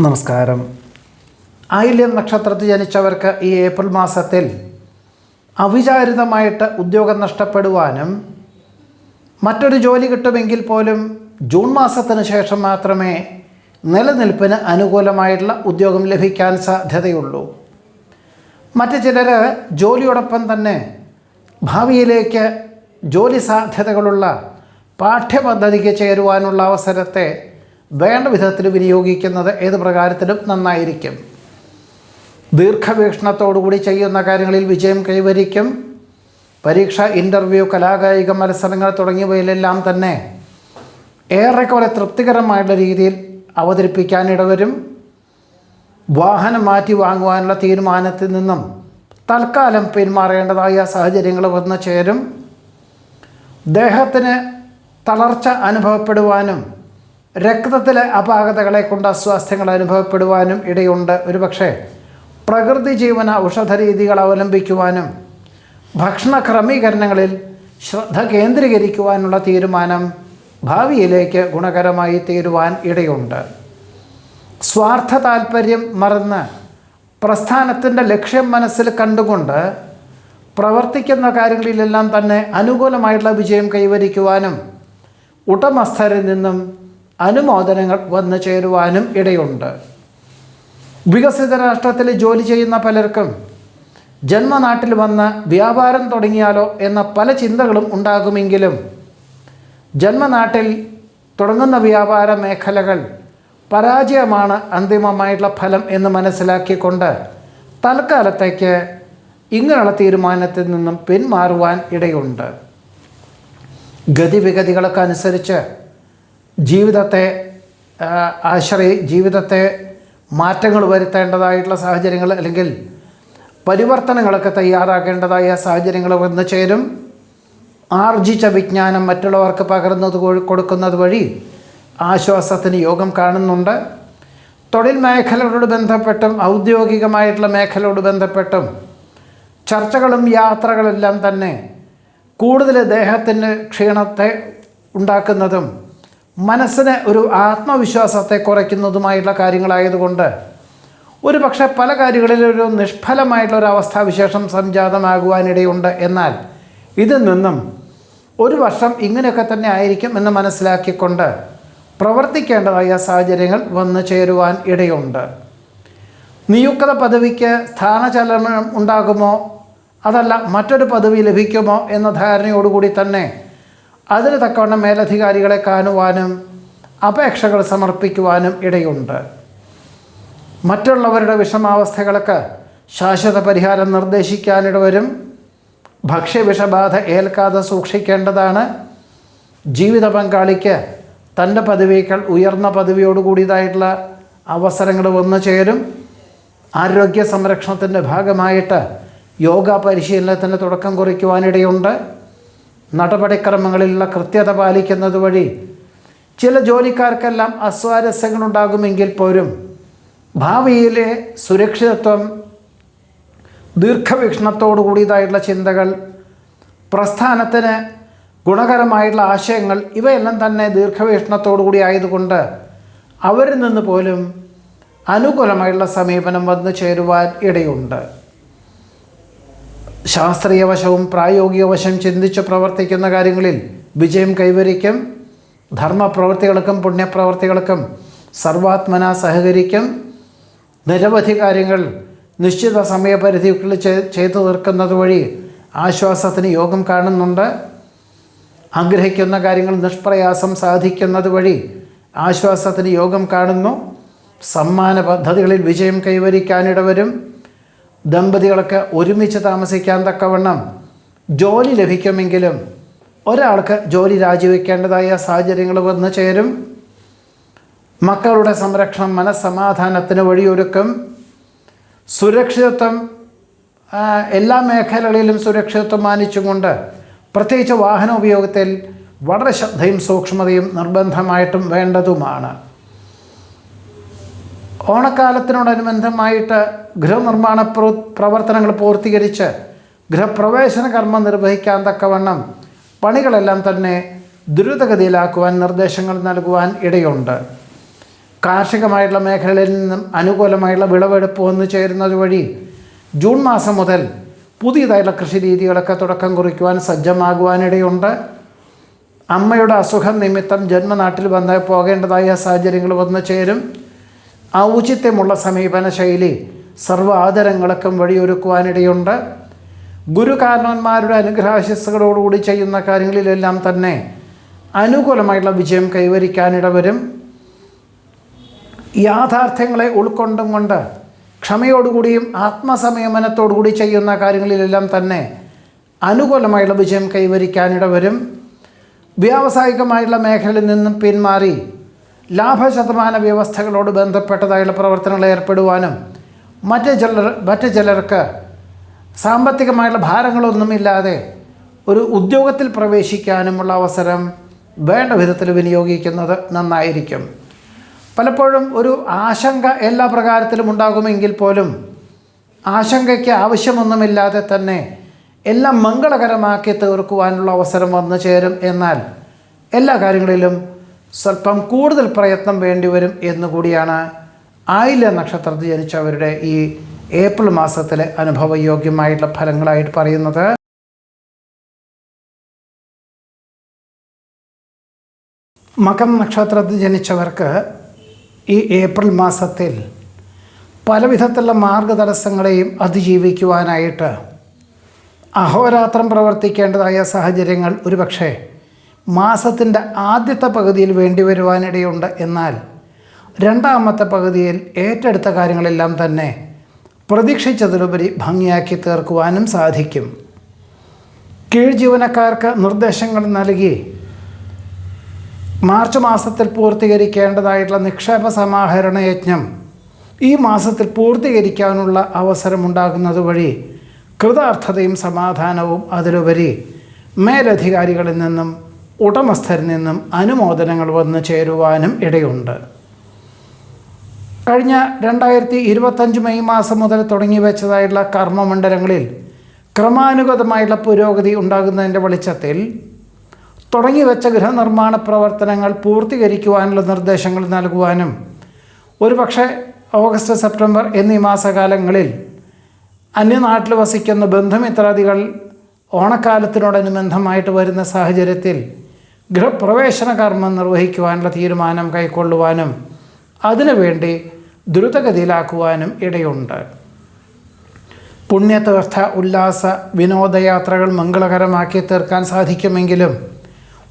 നമസ്കാരം. ആയില്യം നക്ഷത്രത്തിൽ ജനിച്ചവർക്ക് ഈ ഏപ്രിൽ മാസത്തിൽ അവിചാരിതമായിട്ട് ഉദ്യോഗം നഷ്ടപ്പെടുവാനും മറ്റൊരു ജോലി കിട്ടുമെങ്കിൽ പോലും ജൂൺ മാസത്തിന് ശേഷം മാത്രമേ നിലനിൽപ്പിന് അനുകൂലമായിട്ടുള്ള ഉദ്യോഗം ലഭിക്കാൻ സാധ്യതയുള്ളൂ. മറ്റു ചിലർ ജോലിയോടൊപ്പം തന്നെ ഭാവിയിലേക്ക് ജോലി സാധ്യതകളുള്ള പാഠ്യപദ്ധതിക്ക് ചേരുവാനുള്ള അവസരത്തെ വേണ്ട വിധത്തിൽ വിനിയോഗിക്കുന്നത് ഏത് പ്രകാരത്തിലും നന്നായിരിക്കും. ദീർഘവീക്ഷണത്തോടുകൂടി ചെയ്യുന്ന കാര്യങ്ങളിൽ വിജയം കൈവരിക്കും. പരീക്ഷ, ഇൻ്റർവ്യൂ, കലാകായിക മത്സരങ്ങൾ തുടങ്ങിയവയിലെല്ലാം തന്നെ ഏറെക്കുറെ തൃപ്തികരമായിട്ടുള്ള രീതിയിൽ അവതരിപ്പിക്കാനിടവരും. വാഹനം മാറ്റി വാങ്ങുവാനുള്ള തീരുമാനത്തിൽ നിന്നും തൽക്കാലം പിന്മാറേണ്ടതായ സാഹചര്യങ്ങൾ വന്നു ചേരും. ദേഹത്തിന് തളർച്ച അനുഭവപ്പെടുവാനും രക്തത്തിലെ അപാകതകളെ കൊണ്ട് അസ്വാസ്ഥ്യങ്ങൾ അനുഭവപ്പെടുവാനും ഇടയുണ്ട്. ഒരുപക്ഷെ പ്രകൃതി ജീവന ഔഷധ രീതികൾ അവലംബിക്കുവാനും ഭക്ഷണ ക്രമീകരണങ്ങളിൽ ശ്രദ്ധ കേന്ദ്രീകരിക്കുവാനുള്ള തീരുമാനം ഭാവിയിലേക്ക് ഗുണകരമായി തീരുവാൻ ഇടയുണ്ട്. സ്വാർത്ഥ താൽപ്പര്യം മറന്ന് പ്രസ്ഥാനത്തിൻ്റെ ലക്ഷ്യം മനസ്സിൽ കണ്ടുകൊണ്ട് പ്രവർത്തിക്കുന്ന കാര്യങ്ങളിലെല്ലാം തന്നെ അനുകൂലമായിട്ടുള്ള വിജയം കൈവരിക്കുവാനും ഉടമസ്ഥരിൽ നിന്നും അനുമോദനങ്ങൾ വന്നു ചേരുവാനും ഇടയുണ്ട്. വികസിത രാഷ്ട്രത്തിൽ ജോലി ചെയ്യുന്ന പലർക്കും ജന്മനാട്ടിൽ വന്ന് വ്യാപാരം തുടങ്ങിയാലോ എന്ന പല ചിന്തകളും ഉണ്ടാകുമെങ്കിലും ജന്മനാട്ടിൽ തുടങ്ങുന്ന വ്യാപാര മേഖലകൾ പരാജയമാണ് അന്തിമമായിട്ടുള്ള ഫലം എന്ന് മനസ്സിലാക്കിക്കൊണ്ട് തൽക്കാലത്തേക്ക് ഇങ്ങനെയുള്ള തീരുമാനത്തിൽ നിന്നും പിന്മാറുവാൻ ഇടയുണ്ട്. ഗതിവിഗതികളൊക്കെ അനുസരിച്ച് ജീവിതത്തെ മാറ്റങ്ങൾ വരുത്തേണ്ടതായിട്ടുള്ള സാഹചര്യങ്ങൾ അല്ലെങ്കിൽ പരിവർത്തനങ്ങളൊക്കെ തയ്യാറാക്കേണ്ടതായ സാഹചര്യങ്ങൾ വന്നു ചേരും. ആർജിച്ച വിജ്ഞാനം മറ്റുള്ളവർക്ക് പകർന്നത് കൊടുക്കുന്നത് വഴി ആശ്വാസത്തിന് യോഗം കാണുന്നുണ്ട്. തൊഴിൽ മേഖലകളോട് ബന്ധപ്പെട്ടും ഔദ്യോഗികമായിട്ടുള്ള മേഖലയോട് ബന്ധപ്പെട്ടും ചർച്ചകളും യാത്രകളെല്ലാം തന്നെ കൂടുതൽ ദേഹത്തിന് ക്ഷീണത്തെ ഉണ്ടാക്കുന്നതും മനസ്സിന് ഒരു ആത്മവിശ്വാസത്തെ കുറയ്ക്കുന്നതുമായിട്ടുള്ള കാര്യങ്ങളായതുകൊണ്ട് ഒരു പക്ഷേ പല കാര്യങ്ങളിലൊരു നിഷ്ഫലമായിട്ടുള്ള അവസ്ഥാവിശേഷം സംജാതമാകുവാനിടയുണ്ട്. എന്നാൽ ഇതിൽ നിന്നും ഒരു വർഷം ഇങ്ങനെയൊക്കെ തന്നെ ആയിരിക്കും എന്ന് മനസ്സിലാക്കിക്കൊണ്ട് പ്രവർത്തിക്കേണ്ടതായ സാഹചര്യങ്ങൾ വന്നു ചേരുവാൻ ഇടയുണ്ട്. നിയുക്ത പദവിക്ക് സ്ഥാനചലനം ഉണ്ടാകുമോ അതല്ല മറ്റൊരു പദവി ലഭിക്കുമോ എന്ന ധാരണയോടുകൂടി തന്നെ അതിന് തക്കവണ്ണം മേലധികാരികളെ കാണുവാനും അപേക്ഷകൾ സമർപ്പിക്കുവാനും ഇടയുണ്ട്. മറ്റുള്ളവരുടെ വിഷമാവസ്ഥകൾക്ക് ശാശ്വത പരിഹാരം നിർദ്ദേശിക്കാനിടവരും. ഭക്ഷ്യവിഷബാധ ഏൽക്കാതെ സൂക്ഷിക്കേണ്ടതാണ്. ജീവിത പങ്കാളിക്ക് തൻ്റെ പദവിയേക്കാൾ ഉയർന്ന പദവിയോടുകൂടിയതായിട്ടുള്ള അവസരങ്ങൾ വന്നു ചേരും. ആരോഗ്യ സംരക്ഷണത്തിൻ്റെ ഭാഗമായിട്ട് യോഗ പരിശീലനത്തിന് തുടക്കം കുറിക്കുവാനിടയുണ്ട്. നടപടിക്രമങ്ങളിലുള്ള കൃത്യത പാലിക്കുന്നത് വഴി ചില ജോലിക്കാർക്കെല്ലാം അസ്വാരസ്യങ്ങളുണ്ടാകുമെങ്കിൽ പോലും ഭാവിയിലെ സുരക്ഷിതത്വം, ദീർഘവീക്ഷണത്തോടു കൂടിയതായിട്ടുള്ള ചിന്തകൾ, പ്രസ്ഥാനത്തിന് ഗുണകരമായിട്ടുള്ള ആശയങ്ങൾ ഇവയെല്ലാം തന്നെ ദീർഘവീക്ഷണത്തോടു കൂടി ആയതുകൊണ്ട് അവരിൽ നിന്ന് പോലും അനുകൂലമായിട്ടുള്ള സമീപനം വന്നു ചേരുവാൻ ഇടയുണ്ട്. ശാസ്ത്രീയ വശവും പ്രായോഗിക വശം ചിന്തിച്ച് പ്രവർത്തിക്കുന്ന കാര്യങ്ങളിൽ വിജയം കൈവരിക്കും. ധർമ്മപ്രവൃത്തികൾക്കും പുണ്യപ്രവൃത്തികൾക്കും സർവാത്മന സഹകരിക്കും. നിരവധി കാര്യങ്ങൾ നിശ്ചിത സമയപരിധിക്കുള്ളിൽ ചെയ്തു തീർക്കുന്നത് വഴി ആശ്വാസത്തിന് യോഗം കാണുന്നുണ്ട്. ആഗ്രഹിക്കുന്ന കാര്യങ്ങൾ നിഷ്പ്രയാസം സാധിക്കുന്നത് വഴി ആശ്വാസത്തിന് യോഗം കാണുന്നു. സമ്മാന പദ്ധതികളിൽ വിജയം കൈവരിക്കാനിടവരും. ദമ്പതികൾക്ക് ഒരുമിച്ച് താമസിക്കാൻ തക്കവണ്ണം ജോലി ലഭിക്കുമെങ്കിലും ഒരാൾക്ക് ജോലി രാജിവെക്കേണ്ടതായ സാഹചര്യങ്ങൾ വന്നു ചേരും. മക്കളുടെ സംരക്ഷണം മനസ്സമാധാനത്തിന് വഴിയൊരുക്കും. സുരക്ഷിതത്വം, എല്ലാ മേഖലകളിലും സുരക്ഷിതത്വം മാനിച്ചുകൊണ്ട് പ്രത്യേകിച്ച് വാഹന ഉപയോഗത്തിൽ വളരെ ശ്രദ്ധയും സൂക്ഷ്മതയും നിർബന്ധമായിട്ടും വേണ്ടതുമാണ്. ഓണക്കാലത്തിനോടനുബന്ധമായിട്ട് ഗൃഹനിർമ്മാണ പ്രവർത്തനങ്ങൾ പൂർത്തീകരിച്ച് ഗൃഹപ്രവേശന കർമ്മം നിർവഹിക്കാൻ തക്കവണ്ണം പണികളെല്ലാം തന്നെ ദ്രുതഗതിയിലാക്കുവാൻ നിർദ്ദേശങ്ങൾ നൽകുവാൻ ഇടയുണ്ട്. കാർഷികമായിട്ടുള്ള മേഖലയിൽ നിന്നും അനുകൂലമായുള്ള വിളവെടുപ്പ് വന്നു ചേരുന്നത് വഴി ജൂൺ മാസം മുതൽ പുതിയതായിട്ടുള്ള കൃഷി രീതികളൊക്കെ തുടക്കം കുറിക്കുവാൻ സജ്ജമാകുവാനിടയുണ്ട്. അമ്മയുടെ അസുഖം നിമിത്തം ജന്മനാട്ടിൽ വന്ന് പോകേണ്ടതായ സാഹചര്യങ്ങൾ വന്നു ചേരും. ഔചിത്യമുള്ള സമീപന ശൈലി സർവ്വ ആദരങ്ങൾക്കും വഴിയൊരുക്കുവാനിടയുണ്ട്. ഗുരുകാരണവന്മാരുടെ അനുഗ്രഹാശിസ്സുകളോടുകൂടി ചെയ്യുന്ന കാര്യങ്ങളിലെല്ലാം തന്നെ അനുകൂലമായിട്ടുള്ള വിജയം കൈവരിക്കാനിടവരും. യാഥാർത്ഥ്യങ്ങളെ ഉൾക്കൊണ്ടും കൊണ്ട് ക്ഷമയോടുകൂടിയും ആത്മസംയമനത്തോടുകൂടി ചെയ്യുന്ന കാര്യങ്ങളിലെല്ലാം തന്നെ അനുകൂലമായുള്ള വിജയം കൈവരിക്കാനിടവരും. വ്യാവസായികമായുള്ള മേഖലയിൽ നിന്നും പിന്മാറി ലാഭശതമാന വ്യവസ്ഥകളോട് ബന്ധപ്പെട്ടതായുള്ള പ്രവർത്തനങ്ങൾ ഏർപ്പെടുവാനും മറ്റ് ചിലർക്ക് സാമ്പത്തികമായുള്ള ഭാരങ്ങളൊന്നുമില്ലാതെ ഒരു ഉദ്യോഗത്തിൽ പ്രവേശിക്കാനുമുള്ള അവസരം വേണ്ട വിധത്തിൽ വിനിയോഗിക്കുന്നത് നന്നായിരിക്കും. പലപ്പോഴും ഒരു ആശങ്ക എല്ലാ പ്രകാരത്തിലും ഉണ്ടാകുമെങ്കിൽ പോലും ആശങ്കയ്ക്ക് ആവശ്യമൊന്നുമില്ലാതെ തന്നെ എല്ലാം മംഗളകരമാക്കി തീർക്കുവാനുള്ള അവസരം വന്നു ചേരും. എന്നാൽ എല്ലാ കാര്യങ്ങളിലും സ്വല്പം കൂടുതൽ പ്രയത്നം വേണ്ടിവരും എന്നുകൂടിയാണ് ആയില്യ നക്ഷത്രത്തിൽ ജനിച്ചവരുടെ ഈ ഏപ്രിൽ മാസത്തിലെ അനുഭവയോഗ്യമായിട്ടുള്ള ഫലങ്ങളായിട്ട് പറയുന്നത്. മകം നക്ഷത്രത്തിൽ ജനിച്ചവർക്ക് ഈ ഏപ്രിൽ മാസത്തിൽ പലവിധത്തിലുള്ള മാർഗതടസ്സങ്ങളെയും അതിജീവിക്കുവാനായിട്ട് അഹോരാത്രം പ്രവർത്തിക്കേണ്ടതായ സാഹചര്യങ്ങൾ ഒരുപക്ഷെ മാസത്തിൻ്റെ ആദ്യത്തെ പകുതിയിൽ വേണ്ടി വരുവാനിടയുണ്ട്. എന്നാൽ രണ്ടാമത്തെ പകുതിയിൽ ഏറ്റെടുത്ത കാര്യങ്ങളെല്ലാം തന്നെ പ്രതീക്ഷിച്ചതിലുപരി ഭംഗിയാക്കി തീർക്കുവാനും സാധിക്കും. കീഴ് ജീവനക്കാർക്ക് നിർദ്ദേശങ്ങൾ നൽകി മാർച്ച് മാസത്തിൽ പൂർത്തീകരിക്കേണ്ടതായിട്ടുള്ള നിക്ഷേപ സമാഹരണ യജ്ഞം ഈ മാസത്തിൽ പൂർത്തീകരിക്കാനുള്ള അവസരമുണ്ടാകുന്നത് വഴി കൃതാർത്ഥതയും സമാധാനവും അതിലുപരി മേലധികാരികളിൽ നിന്നും ഉടമസ്ഥരിൽ നിന്നും അനുമോദനങ്ങൾ വന്നു ചേരുവാനും ഇടയുണ്ട്. കഴിഞ്ഞ 2025 മെയ് മാസം മുതൽ തുടങ്ങി വെച്ചതായിട്ടുള്ള കർമ്മമണ്ഡലങ്ങളിൽ ക്രമാനുഗതമായിട്ടുള്ള പുരോഗതി ഉണ്ടാകുന്നതിൻ്റെ വെളിച്ചത്തിൽ തുടങ്ങിവെച്ച ഗൃഹനിർമ്മാണ പ്രവർത്തനങ്ങൾ പൂർത്തീകരിക്കുവാനുള്ള നിർദ്ദേശങ്ങൾ നൽകുവാനും ഒരുപക്ഷെ ഓഗസ്റ്റ് സെപ്റ്റംബർ എന്നീ മാസകാലങ്ങളിൽ അന്യനാട്ടിൽ വസിക്കുന്ന ബന്ധുമിത്രാദികൾ ഓണക്കാലത്തിനോടനുബന്ധമായിട്ട് വരുന്ന സാഹചര്യത്തിൽ ഗൃഹപ്രവേശന കർമ്മം നിർവഹിക്കുവാനുള്ള തീരുമാനം കൈക്കൊള്ളുവാനും അതിനുവേണ്ടി ദ്രുതഗതിയിലാക്കുവാനും ഇടയുണ്ട്. പുണ്യതീർത്ഥ ഉല്ലാസ വിനോദയാത്രകൾ മംഗളകരമാക്കി തീർക്കാൻ സാധിക്കുമെങ്കിലും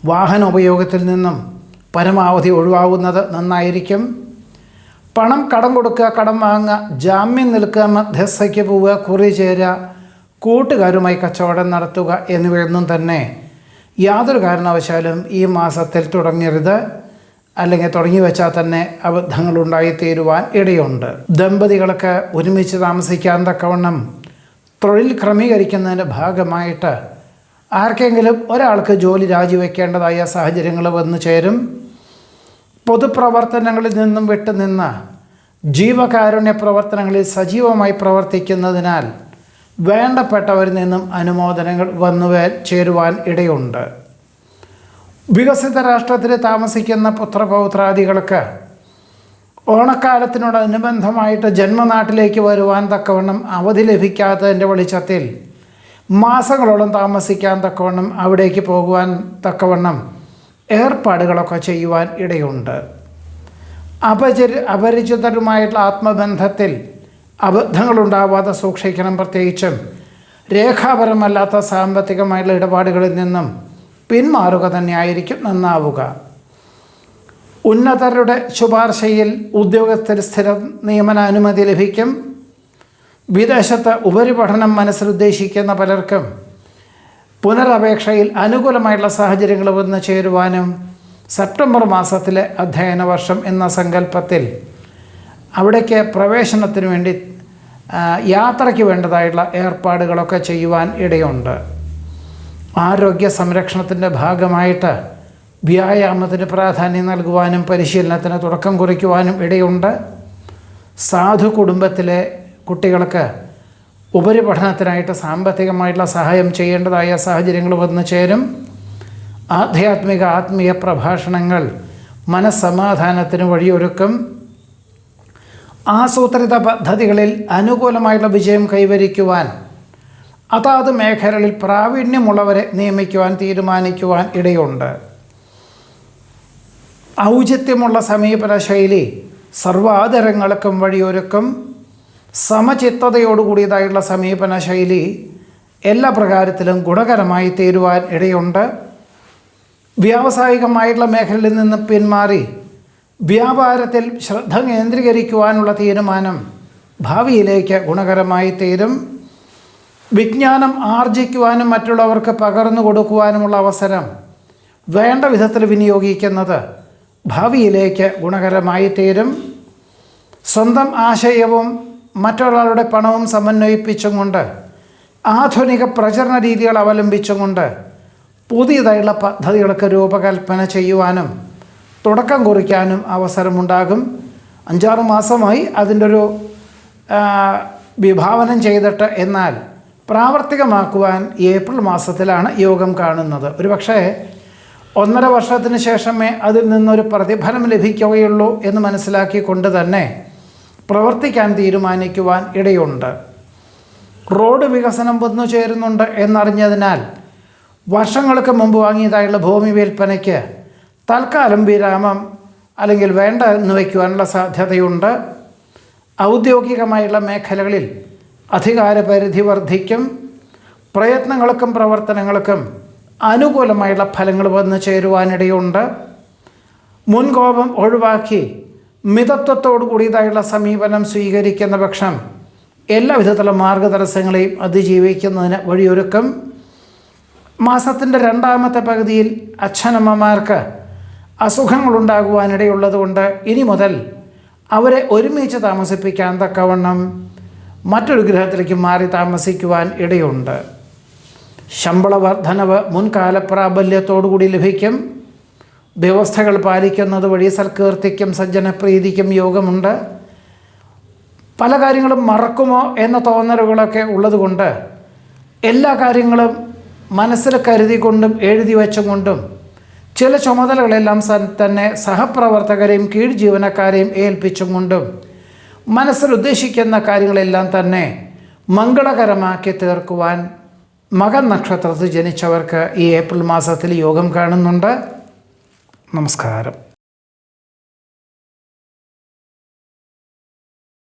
വാഹനോപയോഗത്തിൽ നിന്നും പരമാവധി ഒഴിവാകുന്നത് നന്നായിരിക്കും. പണം കടം കൊടുക്കുക, കടം വാങ്ങുക, ജാമ്യം നിൽക്കുക, മധ്യസ്ഥയ്ക്ക് പോവുക, കുറി ചേരുക, കൂട്ടുകാരുമായി കച്ചവടം നടത്തുക എന്നിവയൊന്നും തന്നെ യാതൊരു കാരണവശാലും ഈ മാസത്തിൽ തുടങ്ങരുത്. അല്ലെങ്കിൽ തുടങ്ങി വെച്ചാൽ തന്നെ അബദ്ധങ്ങളുണ്ടായിത്തീരുവാൻ ഇടയുണ്ട്. ദമ്പതികൾക്ക് ഒരുമിച്ച് താമസിക്കാൻ തക്കവണ്ണം തൊഴിൽ ക്രമീകരിക്കുന്നതിൻ്റെ ഭാഗമായിട്ട് ആർക്കെങ്കിലും ഒരാൾക്ക് ജോലി രാജിവെക്കേണ്ടതായ സാഹചര്യങ്ങൾ വന്നു ചേരും. പൊതുപ്രവർത്തനങ്ങളിൽ നിന്നും വിട്ടുനിന്ന് ജീവകാരുണ്യ പ്രവർത്തനങ്ങളിൽ സജീവമായി പ്രവർത്തിക്കുന്നതിനാൽ വേണ്ടപ്പെട്ടവരിൽ നിന്നും അനുമോദനങ്ങൾ വന്നു ചേരുവാൻ ഇടയുണ്ട്. വികസിത രാഷ്ട്രത്തിൽ താമസിക്കുന്ന പുത്രപൗത്രാദികൾക്ക് ഓണക്കാലത്തിനോടനുബന്ധമായിട്ട് ജന്മനാട്ടിലേക്ക് വരുവാൻ തക്കവണ്ണം അവധി ലഭിക്കാത്തതിൻ്റെ വെളിച്ചത്തിൽ മാസങ്ങളോളം താമസിക്കാൻ തക്കവണ്ണം അവിടേക്ക് പോകുവാൻ തക്കവണ്ണം ഏർപ്പാടുകളൊക്കെ ചെയ്യുവാൻ ഇടയുണ്ട്. അപരിചിതരുമായിട്ടുള്ള ആത്മബന്ധത്തിൽ അബദ്ധങ്ങളുണ്ടാവാതെ സൂക്ഷിക്കണം. പ്രത്യേകിച്ചും രേഖാപരമല്ലാത്ത സാമ്പത്തികമായിട്ടുള്ള ഇടപാടുകളിൽ നിന്നും പിന്മാറുക തന്നെയായിരിക്കും നന്നാവുക. ഉന്നതരുടെ ശുപാർശയിൽ ഉദ്യോഗസ്ഥർ സ്ഥിര നിയമന അനുമതി ലഭിക്കും. വിദേശത്ത് ഉപരിപഠനം മനസ്സിലുദ്ദേശിക്കുന്ന പലർക്കും പുനരപേക്ഷയിൽ അനുകൂലമായിട്ടുള്ള സാഹചര്യങ്ങൾ വന്നു ചേരുവാനും സെപ്റ്റംബർ മാസത്തിലെ അധ്യയന വർഷം എന്ന സങ്കല്പത്തിൽ അവിടേക്ക് പ്രവേശനത്തിന് വേണ്ടി യാത്രയ്ക്ക് വേണ്ടതായിട്ടുള്ള ഏർപ്പാടുകളൊക്കെ ചെയ്യുവാൻ ഇടയുണ്ട്. ആരോഗ്യ സംരക്ഷണത്തിൻ്റെ ഭാഗമായിട്ട് വ്യായാമത്തിന് പ്രാധാന്യം നൽകുവാനും പരിശീലനത്തിന് തുടക്കം കുറിക്കുവാനും ഇടയുണ്ട്. സാധു കുടുംബത്തിലെ കുട്ടികൾക്ക് ഉപരിപഠനത്തിനായിട്ട് സാമ്പത്തികമായിട്ടുള്ള സഹായം ചെയ്യേണ്ടതായ സാഹചര്യങ്ങൾ വന്നു ചേരും. ആധ്യാത്മിക ആത്മീയ പ്രഭാഷണങ്ങൾ മനസ്സമാധാനത്തിന് വഴിയൊരുക്കും. ആസൂത്രിത പദ്ധതികളിൽ അനുകൂലമായുള്ള വിജയം കൈവരിക്കുവാൻ അതാത് മേഖലകളിൽ പ്രാവീണ്യമുള്ളവരെ നിയമിക്കുവാൻ തീരുമാനിക്കുവാൻ ഇടയുണ്ട്. ഔചിത്യമുള്ള സമീപന ശൈലി സർവാദരങ്ങൾക്കും വഴിയൊരുക്കും. സമചിത്തതയോടുകൂടിയതായുള്ള സമീപന ശൈലി എല്ലാ പ്രകാരത്തിലും ഗുണകരമായി തീരുവാൻ ഇടയുണ്ട്. വ്യാവസായികമായിട്ടുള്ള മേഖലയിൽ നിന്ന് പിന്മാറി വ്യാപാരത്തിൽ ശ്രദ്ധ കേന്ദ്രീകരിക്കുവാനുള്ള തീരുമാനം ഭാവിയിലേക്ക് ഗുണകരമായി തീരും. വിജ്ഞാനം ആർജിക്കുവാനും മറ്റുള്ളവർക്ക് പകർന്നു കൊടുക്കുവാനുമുള്ള അവസരം വേണ്ട വിധത്തിൽ വിനിയോഗിക്കുന്നത് ഭാവിയിലേക്ക് ഗുണകരമായി തീരും. സ്വന്തം ആശയവും മറ്റൊരാളുടെ പണവും സമന്വയിപ്പിച്ചും കൊണ്ട് ആധുനിക പ്രചരണ രീതികൾ അവലംബിച്ചും കൊണ്ട് പുതിയതായുള്ള പദ്ധതികൾക്ക് രൂപകൽപ്പന ചെയ്യുവാനും തുടക്കം കുറിക്കാനും അവസരമുണ്ടാകും. 5-6 മാസമായി അതിൻ്റെ ഒരു വിഭാവനം ചെയ്തിട്ട് എന്നാൽ പ്രാവർത്തികമാക്കുവാൻ ഏപ്രിൽ മാസത്തിലാണ് യോഗം കാണുന്നത്. ഒരു പക്ഷേ 1.5 വർഷത്തിന് ശേഷമേ അതിൽ നിന്നൊരു പ്രതിഫലം ലഭിക്കുകയുള്ളൂ എന്ന് മനസ്സിലാക്കിക്കൊണ്ട് തന്നെ പ്രവർത്തിക്കാൻ തീരുമാനിക്കുവാൻ ഇടയുണ്ട്. റോഡ് വികസനം വന്നു ചേരുന്നുണ്ട് എന്നറിഞ്ഞതിനാൽ വർഷങ്ങൾക്ക് മുമ്പ് വാങ്ങിയതായുള്ള ഭൂമി വിൽപ്പനയ്ക്ക് തൽക്കാലം വിരാമം അല്ലെങ്കിൽ വേണ്ട എന്ന് വയ്ക്കുവാനുള്ള സാധ്യതയുണ്ട്. ഔദ്യോഗികമായുള്ള മേഖലകളിൽ അധികാരപരിധി വർദ്ധിക്കും. പ്രയത്നങ്ങൾക്കും പ്രവർത്തനങ്ങൾക്കും അനുകൂലമായുള്ള ഫലങ്ങൾ വന്നു ചേരുവാനിടയുണ്ട്. മുൻകോപം ഒഴിവാക്കി മിതത്വത്തോടു കൂടിയതായുള്ള സമീപനം സ്വീകരിക്കുന്ന പക്ഷം എല്ലാ വിധത്തിലുള്ള മാർഗതടസ്സങ്ങളെയും അതിജീവിക്കുന്നതിന് വഴിയൊരുക്കും. മാസത്തിൻ്റെ 2ാമത്തെ പകുതിയിൽ അച്ഛനമ്മമാർക്ക് അസുഖങ്ങളുണ്ടാകുവാനിടയുള്ളതുകൊണ്ട് ഇനി മുതൽ അവരെ ഒരുമിച്ച് താമസിപ്പിക്കാൻ തക്കവണ്ണം മറ്റൊരു ഗ്രഹത്തിലേക്ക് മാറി താമസിക്കുവാൻ ഇടയുണ്ട്. ശമ്പള വർധനവ് മുൻകാല പ്രാബല്യത്തോടുകൂടി ലഭിക്കും. വ്യവസ്ഥകൾ പാലിക്കുന്നത് വഴി സൽകീർത്തിക്കും സജ്ജനപ്രീതിക്കും യോഗമുണ്ട്. പല കാര്യങ്ങളും മറക്കുമോ എന്ന തോന്നലുകളൊക്കെ ഉള്ളതുകൊണ്ട് എല്ലാ കാര്യങ്ങളും മനസ്സിൽ കരുതിക്കൊണ്ടും എഴുതി വച്ചുകൊണ്ടും ചില ചുമതലകളെല്ലാം തന്നെ സഹപ്രവർത്തകരെയും കീഴ് ജീവനക്കാരെയും ഏൽപ്പിച്ചും കൊണ്ടും മനസ്സിൽ ഉദ്ദേശിക്കുന്ന കാര്യങ്ങളെല്ലാം തന്നെ മംഗളകരമാക്കി തീർക്കുവാൻ മകൻ നക്ഷത്രത്തിൽ ജനിച്ചവർക്ക് ഈ ഏപ്രിൽ മാസത്തിൽ യോഗം കാണുന്നുണ്ട്. നമസ്കാരം.